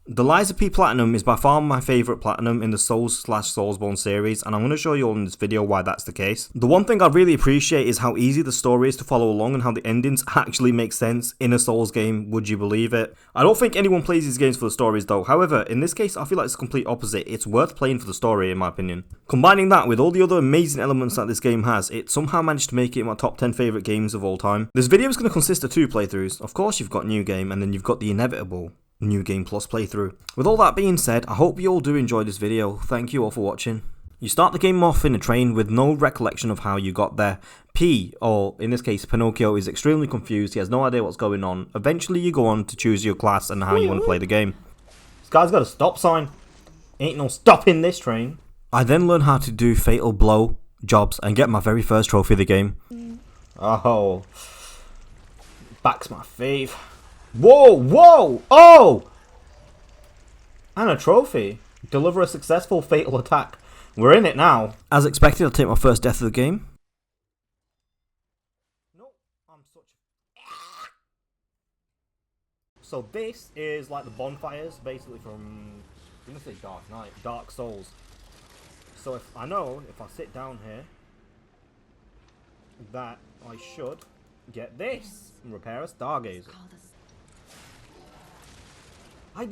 The Lies of P Platinum is by far my favourite Platinum in the Souls/Soulsborne series, and I'm going to show you all in this video why that's the case. The one thing I really appreciate is how easy the story is to follow along and how the endings actually make sense in a Souls game, would you believe it? I don't think anyone plays these games for the stories though, however, in this case I feel like it's the complete opposite. It's worth playing for the story in my opinion. Combining that with all the other amazing elements that this game has, it somehow managed to make it my top 10 favourite games of all time. This video is going to consist of 2 playthroughs. Of course you've got New Game and then you've got the inevitable New Game Plus playthrough. With all that being said, I hope you all do enjoy this video. Thank you all for watching. You start the game off in a train with no recollection of how you got there. P, or in this case Pinocchio, is extremely confused. He has no idea what's going on. Eventually you go on to choose your class and how you want to play the game. This guy's got a stop sign. Ain't no stopping this train. I then learn how to do fatal blow jobs and get my very first trophy of the game. Oh, back's my fave. Whoa, whoa, oh! And a trophy. Deliver a successful fatal attack. We're in it now. As expected, I'll take my first death of the game. No, I'm such... So this is like the bonfires, basically from... I'm gonna say Dark Knight, Dark Souls. So if I sit down here, that I should get this. Repair a Stargazer. I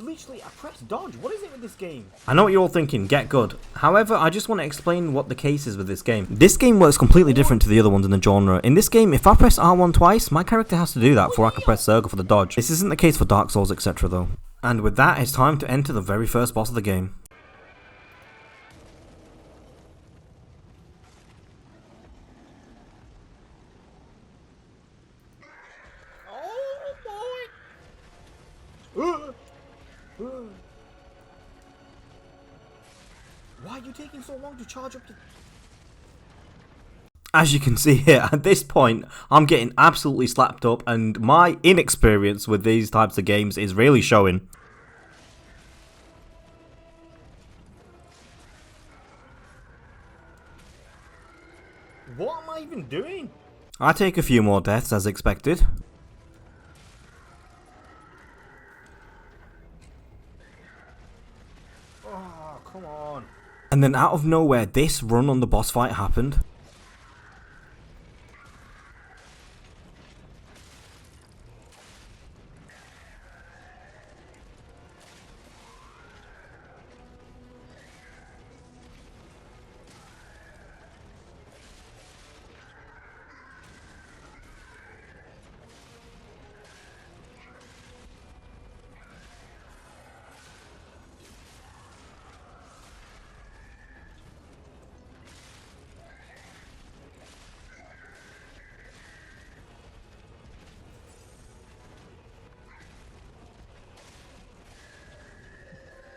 pressed dodge. What is it with this game? I know what you're all thinking, get good. However, I just want to explain what the case is with this game. This game works completely different to the other ones in the genre. In this game, if I press R1 twice, my character has to do that before I can press circle for the dodge. This isn't the case for Dark Souls, etc. though. And with that, it's time to enter the very first boss of the game. Why are you taking so long to charge up the... As you can see here, at this point, I'm getting absolutely slapped up and my inexperience with these types of games is really showing. What am I even doing? I take a few more deaths as expected. Oh, come on. And then out of nowhere, this run on the boss fight happened.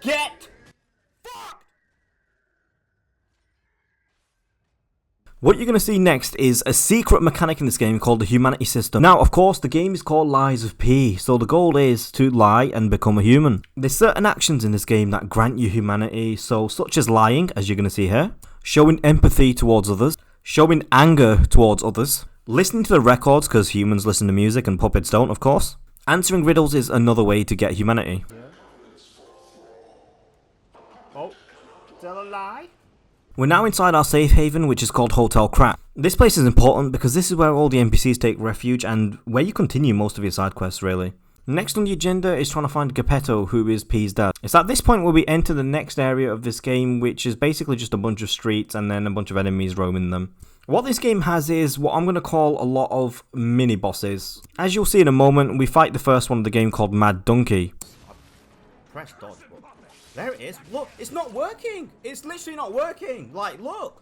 Get fucked! What you're going to see next is a secret mechanic in this game called the humanity system. Now, of course, the game is called Lies of P, so the goal is to lie and become a human. There's certain actions in this game that grant you humanity, so such as lying, as you're going to see here, showing empathy towards others, showing anger towards others, listening to the records because humans listen to music and puppets don't, of course. Answering riddles is another way to get humanity. Oh, tell a lie. We're now inside our safe haven, which is called Hotel Crap. This place is important because this is where all the NPCs take refuge and where you continue most of your side quests, really. Next on the agenda is trying to find Geppetto, who is P's dad. It's at this point where we enter the next area of this game, which is basically just a bunch of streets and then a bunch of enemies roaming them. What this game has is what I'm going to call a lot of mini-bosses. As you'll see in a moment, we fight the first one of the game called Mad Donkey. Press dodge. There it is. Look, it's not working. It's literally not working. Like, look.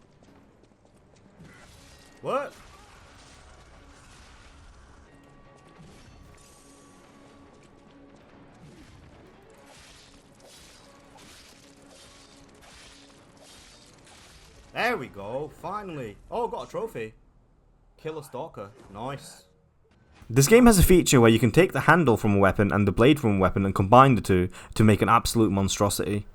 Work. There we go. Finally. Oh, got a trophy. Kill a stalker. Nice. This game has a feature where you can take the handle from a weapon and the blade from a weapon and combine the two to make an absolute monstrosity.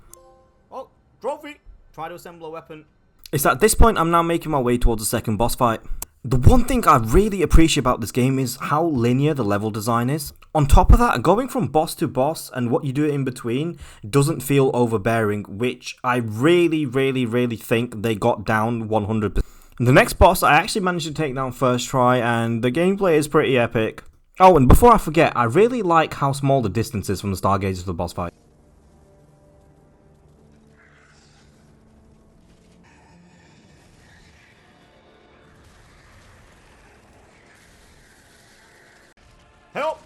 Oh, trophy! Try to assemble a weapon. It's at this point I'm now making my way towards the second boss fight. The one thing I really appreciate about this game is how linear the level design is. On top of that, going from boss to boss and what you do in between doesn't feel overbearing, which I really think they got down 100%. The next boss I actually managed to take down first try, and the gameplay is pretty epic. Oh, and before I forget, I really like how small the distance is from the Stargazer to the boss fight. Help!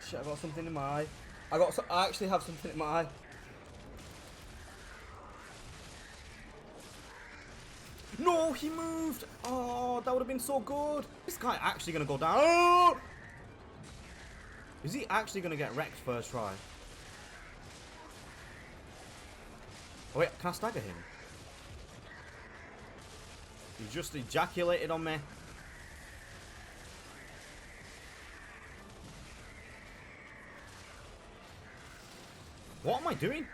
Shit, I got something in my eye. I actually have something in my eye. No, he moved! Oh, that would have been so good. This guy actually gonna go down. Oh! Is he actually gonna get wrecked first try? Oh wait, can I stagger him? He just ejaculated on me. What am I doing?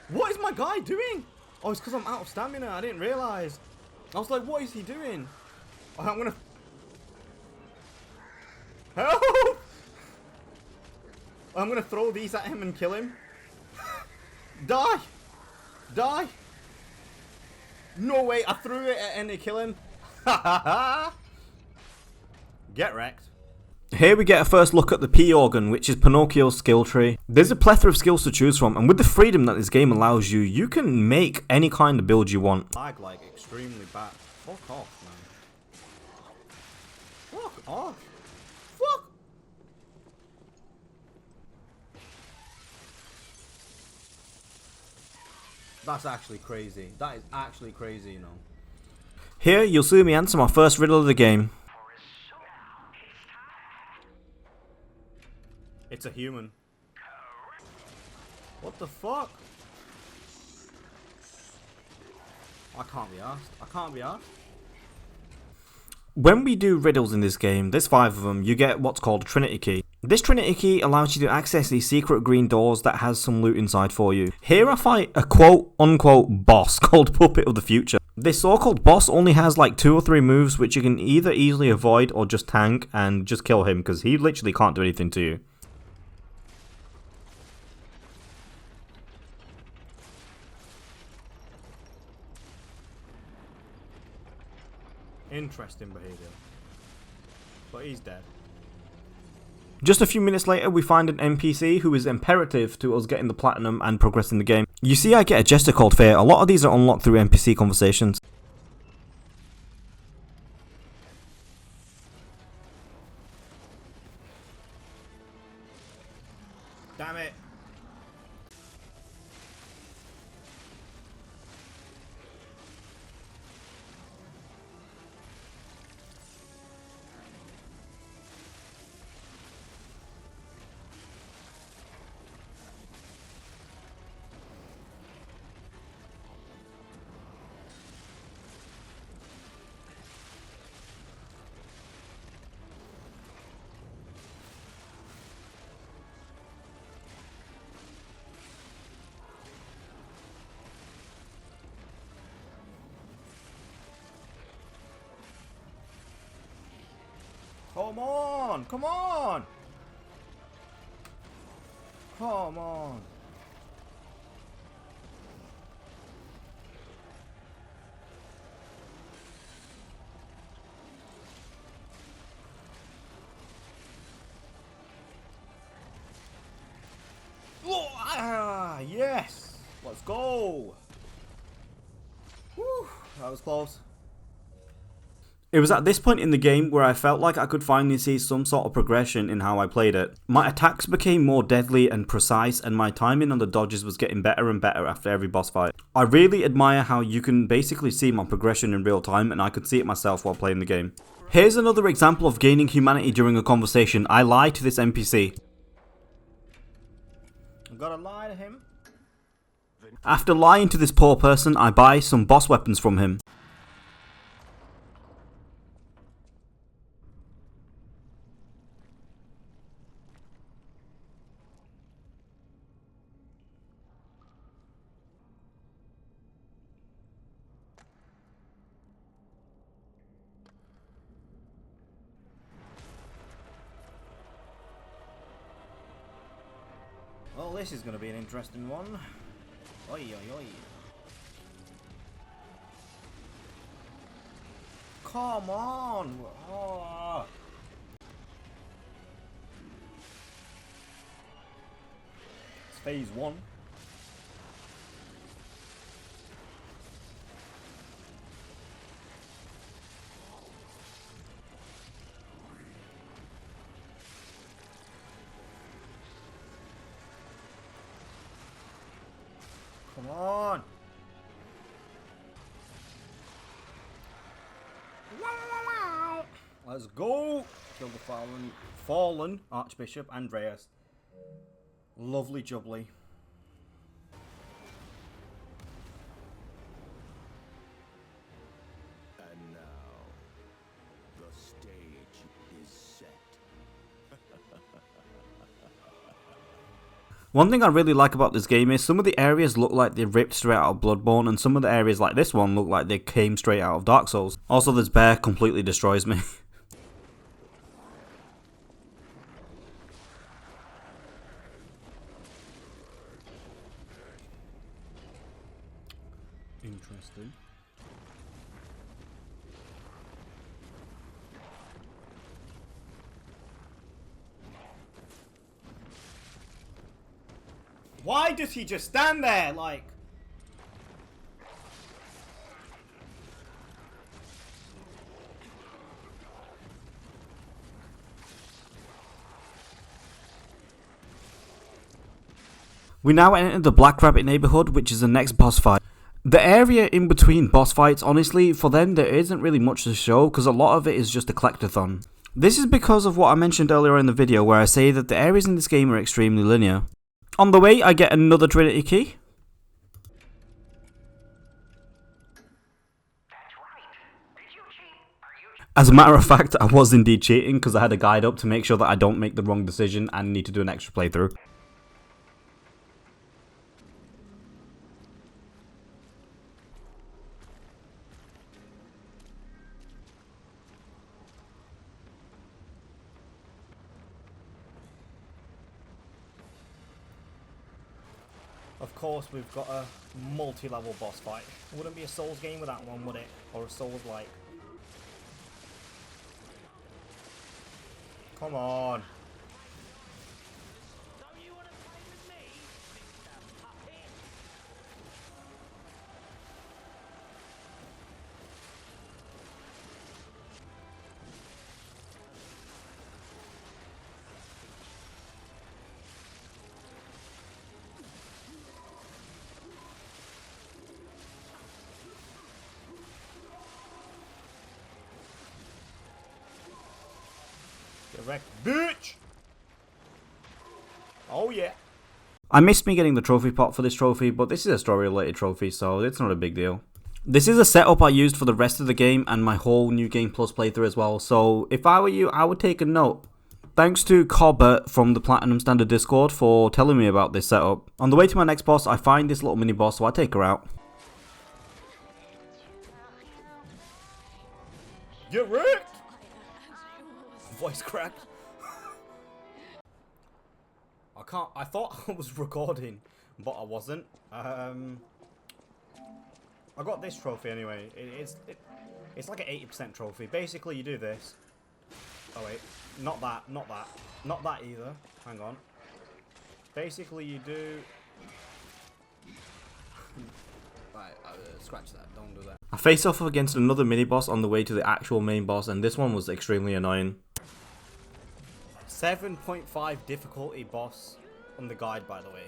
What is my guy doing? Oh, it's because I'm out of stamina. I didn't realize. I was like, what is he doing? Oh, I'm gonna... Help! I'm gonna throw these at him and kill him. Die! Die! No way, I threw it at him to kill him. Get wrecked. Here we get a first look at the P organ, which is Pinocchio's skill tree. There's a plethora of skills to choose from, and with the freedom that this game allows you, you can make any kind of build you want. Lag like extremely bad. Fuck off, man. Fuck off. Fuck. That's actually crazy. That is actually crazy, you know. Here, you'll see me answer my first riddle of the game. It's a human. What the fuck? I can't be asked. I can't be asked. When we do riddles in this game, there's 5 of them, you get what's called a Trinity Key. This Trinity Key allows you to access these secret green doors that has some loot inside for you. Here I fight a quote-unquote boss called Puppet of the Future. This so-called boss only has like 2 or 3 moves which you can either easily avoid or just tank and just kill him because he literally can't do anything to you. Interesting behaviour. But he's dead. Just a few minutes later, we find an NPC who is imperative to us getting the platinum and progressing the game. You see, I get a jester called Fair. A lot of these are unlocked through NPC conversations. Damn it. Come on! Come on! Come on! Oh, ah, yes! Let's go! Whew, that was close. It was at this point in the game where I felt like I could finally see some sort of progression in how I played it. My attacks became more deadly and precise, and my timing on the dodges was getting better and better after every boss fight. I really admire how you can basically see my progression in real time, and I could see it myself while playing the game. Here's another example of gaining humanity during a conversation. I lie to this NPC. I've gotta lie to him. After lying to this poor person, I buy some boss weapons from him. Well, this is going to be an interesting one. Oi, oi, oi. Come on! Oh. It's phase 1. Come on! Let's go! Kill the fallen Archbishop Andreas. Lovely jubbly. And now, the stage is set. One thing I really like about this game is some of the areas look like they ripped straight out of Bloodborne, and some of the areas like this one look like they came straight out of Dark Souls. Also, this bear completely destroys me. Interesting. Why does he just stand there like... We now enter the Black Rabbit neighborhood, which is the next boss fight. The area in between boss fights, honestly, for them there isn't really much to show because a lot of it is just a collectathon. This is because of what I mentioned earlier in the video where I say that the areas in this game are extremely linear. On the way, I get another Trinity key. As a matter of fact, I was indeed cheating because I had a guide up to make sure that I don't make the wrong decision and need to do an extra playthrough. Of course, we've got a multi-level boss fight. It wouldn't be a Souls game without one, would it? Or a Souls-like. Come on. Get wrecked, bitch! Oh yeah. I missed me getting the trophy pot for this trophy, but this is a story related trophy, so it's not a big deal. This is a setup I used for the rest of the game and my whole New Game Plus playthrough as well, so if I were you, I would take a note. Thanks to Corbett from the Platinum Standard Discord for telling me about this setup. On the way to my next boss, I find this little mini boss, so I take her out. Get wrecked! Voice cracked. I thought I was recording, but I wasn't. I got this trophy anyway. It's like an 80% trophy. Basically, you do this. Oh wait, not that either. Hang on. Basically, you do. Right, scratch that. Don't do that. I face off against another mini boss on the way to the actual main boss, and this one was extremely annoying. 7.5 difficulty boss on the guide, by the way.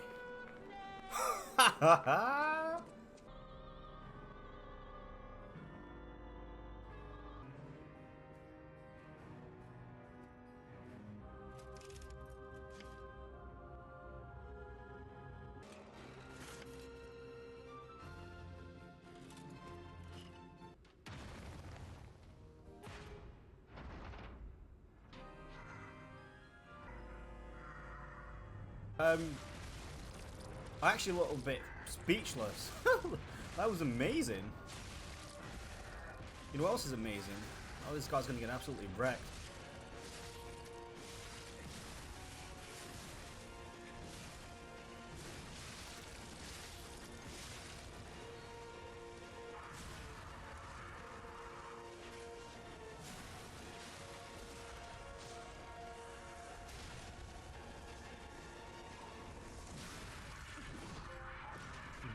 I'm actually a little bit speechless. That was amazing. You know what else is amazing? Oh, this guy's gonna get absolutely wrecked.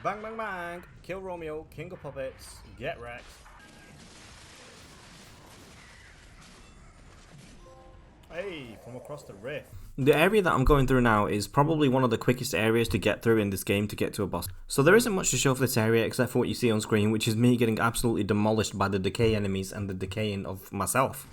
Bang, bang, bang. Kill Romeo, king of puppets. Get wrecked. Hey, from across the rift. The area that I'm going through now is probably one of the quickest areas to get through in this game to get to a boss. So there isn't much to show for this area except for what you see on screen, which is me getting absolutely demolished by the decay enemies and the decaying of myself.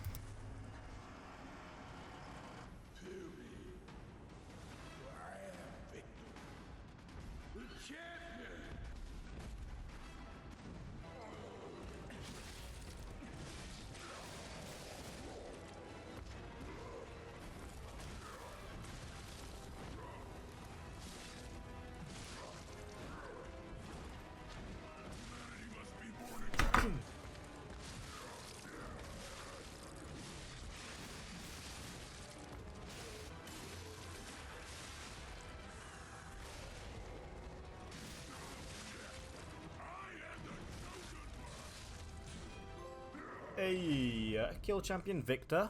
Hey, kill champion Victor.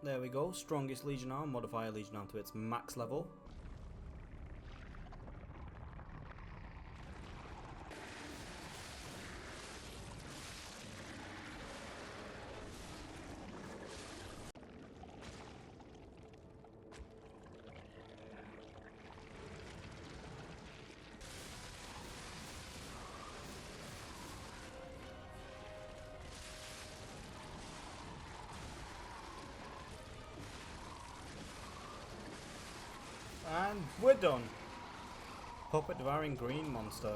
There we go, strongest Legion arm, modify Legion arm to its max level. And we're done. Puppet devouring green monster.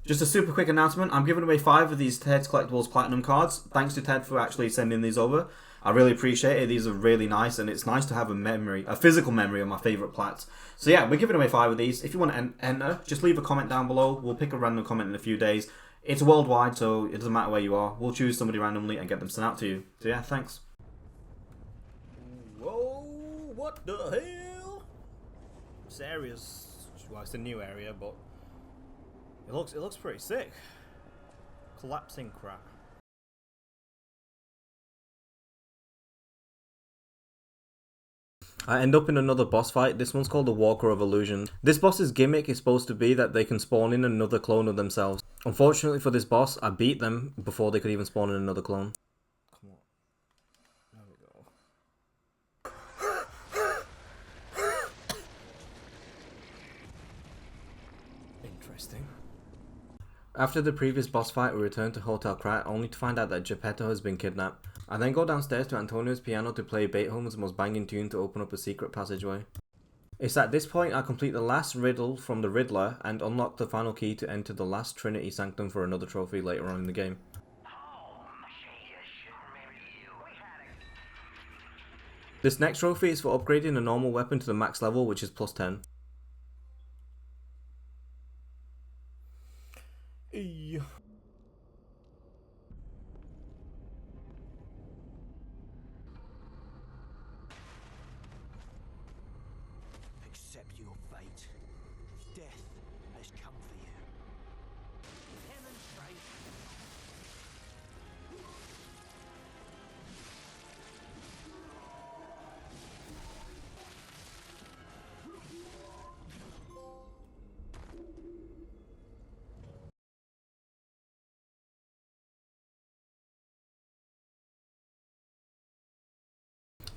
Just a super quick announcement, I'm giving away 5 of these Teds Collectibles Platinum cards. Thanks to Ted for actually sending these over. I really appreciate it, these are really nice, and it's nice to have a physical memory of my favourite plats. So yeah, we're giving away 5 of these. If you want to enter, just leave a comment down below. We'll pick a random comment in a few days. It's worldwide, so it doesn't matter where you are. We'll choose somebody randomly and get them sent out to you. So yeah, thanks. Whoa, what the hell? This area's, well, it's a new area, but it looks pretty sick. Collapsing crap. I end up in another boss fight. This one's called the Walker of Illusion. This boss's gimmick is supposed to be that they can spawn in another clone of themselves. Unfortunately for this boss, I beat them before they could even spawn in another clone. Come on. There we go. Interesting. After the previous boss fight, we return to Hotel Krat only to find out that Geppetto has been kidnapped. I then go downstairs to Antonio's piano to play Beethoven's most banging tune to open up a secret passageway. It's at this point I complete the last riddle from the Riddler and unlock the final key to enter the last Trinity Sanctum for another trophy later on in the game. This next trophy is for upgrading a normal weapon to the max level, which is plus 10. Accept your fate. Death has come for you. Demonstrate.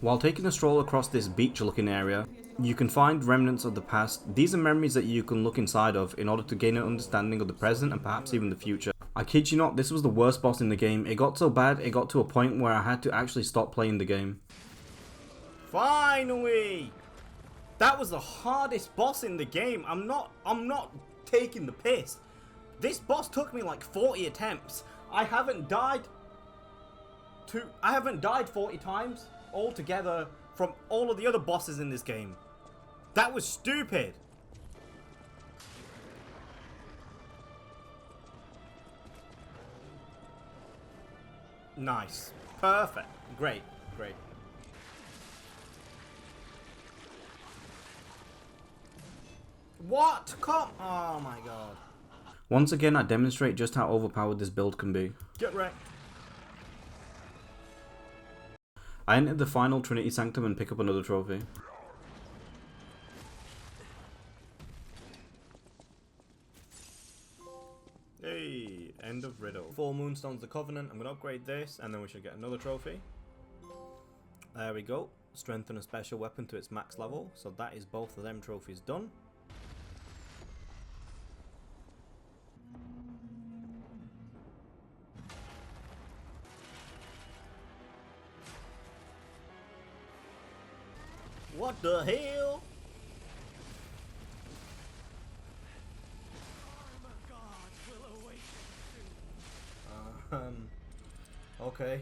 While taking a stroll across this beach-looking area, you can find remnants of the past. These are memories that you can look inside of in order to gain an understanding of the present and perhaps even the future. I kid you not, this was the worst boss in the game. It got so bad, it got to a point where I had to actually stop playing the game. Finally! That was the hardest boss in the game. I'm not taking the piss. This boss took me like 40 attempts. I haven't died 40 times altogether from all of the other bosses in this game. That was stupid. Nice. Perfect. Great. Great. What? Come. Oh my god. Once again, I demonstrate just how overpowered this build can be. Get wrecked. I entered the final Trinity Sanctum and pick up another trophy. Hey, end of riddle. 4 Moonstones the Covenant. I'm going to upgrade this and then we should get another trophy. There we go. Strengthen a special weapon to its max level. So that is both of them trophies done. What the hell? Okay.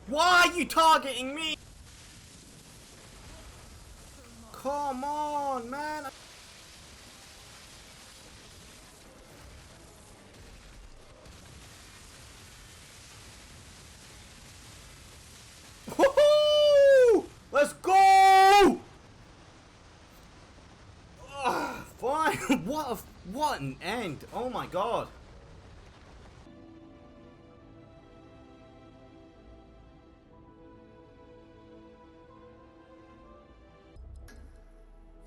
Why are you targeting me? Come on, man. Woohoo! Let's go! Fine. What an end. Oh my god.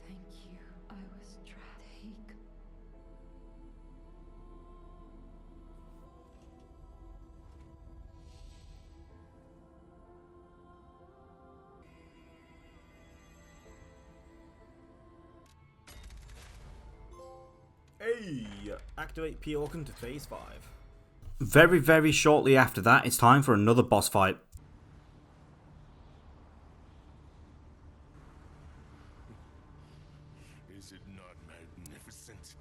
Thank you. I was tragic. Hey, activate P Orcan to phase 5. Very shortly after that, it's time for another boss fight. Is it not magnificent?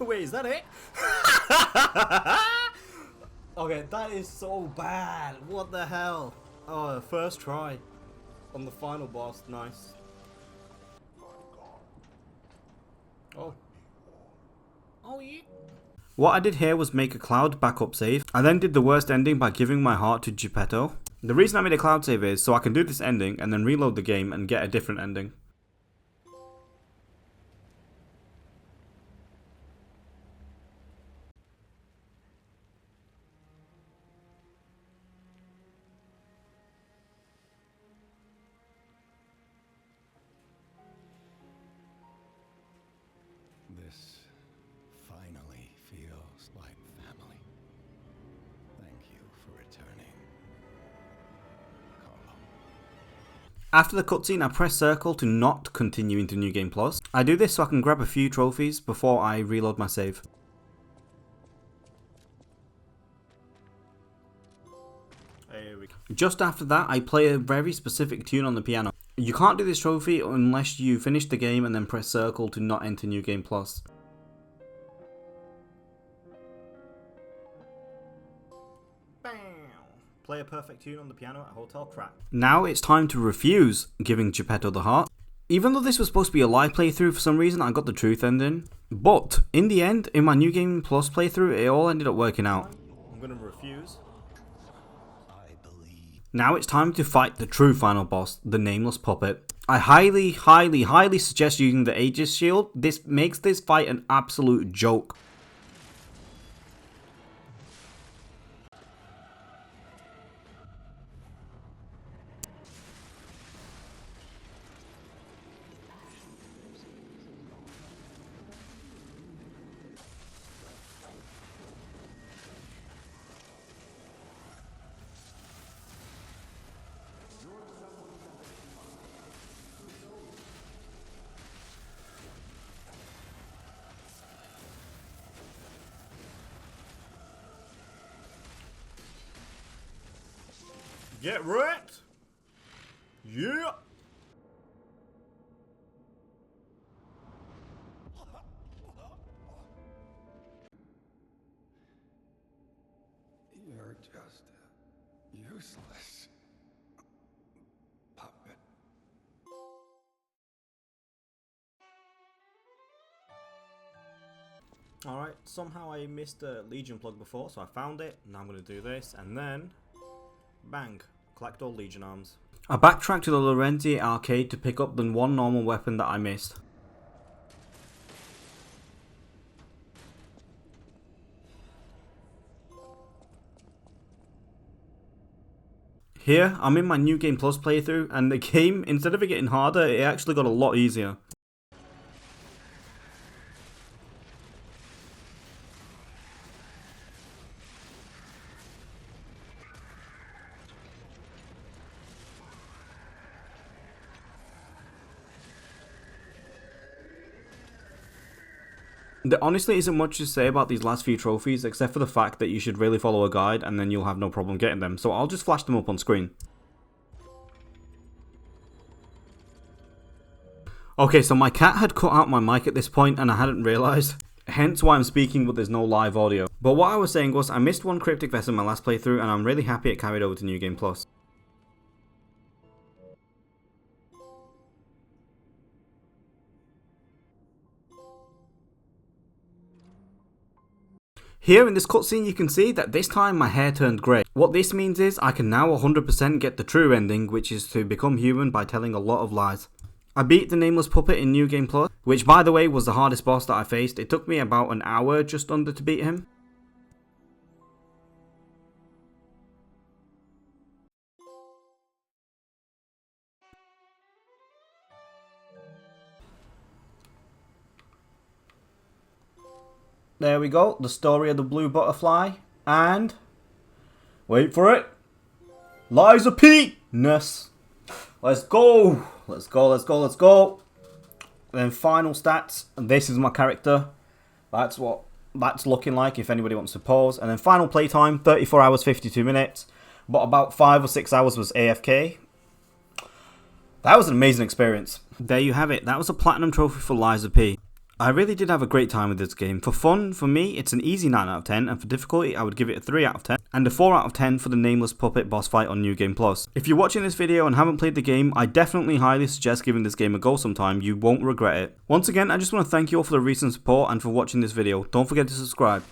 Wait, is that it? Okay, that is so bad. What the hell? Oh, first try on the final boss. Nice. Oh. Oh, yeah. What I did here was make a cloud backup save. I then did the worst ending by giving my heart to Geppetto. The reason I made a cloud save is so I can do this ending and then reload the game and get a different ending. This finally feels like family. Thank you for returning, Carlo. After the cutscene, I press circle to not continue into New Game Plus. I do this so I can grab a few trophies before I reload my save. Just after that, I play a very specific tune on the piano. You can't do this trophy unless you finish the game and then press circle to not enter New Game Plus. Play a perfect tune on the piano at Hotel Crap. Now it's time to refuse giving Geppetto the heart. Even though this was supposed to be a live playthrough, for some reason I got the truth ending. But in the end, in my New Game Plus playthrough, it all ended up working out. I'm gonna refuse. Now it's time to fight the true final boss, the Nameless Puppet. I highly suggest using the Aegis Shield. This makes this fight an absolute joke. Get wrecked! Yeah! You're just a useless puppet. Alright, somehow I missed a Legion plug before, so I found it. Now I'm going to do this, and then... bang. Collect all Legion arms. I backtracked to the Laurenti arcade to pick up the one normal weapon that I missed. Here, I'm in my New Game Plus playthrough, and the game, instead of it getting harder, it actually got a lot easier. There honestly isn't much to say about these last few trophies, except for the fact that you should really follow a guide and then you'll have no problem getting them, so I'll just flash them up on screen. Okay, so my cat had cut out my mic at this point and I hadn't realised, hence why I'm speaking but there's no live audio. But what I was saying was, I missed one cryptic vest in my last playthrough and I'm really happy it carried over to New Game Plus. Here in this cutscene you can see that this time my hair turned grey. What this means is I can now 100% get the true ending, which is to become human by telling a lot of lies. I beat the Nameless Puppet in New Game Plus, which by the way was the hardest boss that I faced. It took me about an hour just under to beat him. There we go, the story of the blue butterfly, and... wait for it! Liza P-ness! Let's go! Let's go, let's go, let's go! Then final stats, and this is my character. That's what that's looking like if anybody wants to pause. And then final playtime, 34 hours, 52 minutes. But about 5 or 6 hours was AFK. That was an amazing experience. There you have it, that was a platinum trophy for Liza P. I really did have a great time with this game. For fun, for me, it's an easy 9 out of 10, and for difficulty, I would give it a 3 out of 10, and a 4 out of 10 for the Nameless Puppet boss fight on New Game Plus. If you're watching this video and haven't played the game, I definitely highly suggest giving this game a go sometime. You won't regret it. Once again, I just want to thank you all for the recent support and for watching this video. Don't forget to subscribe.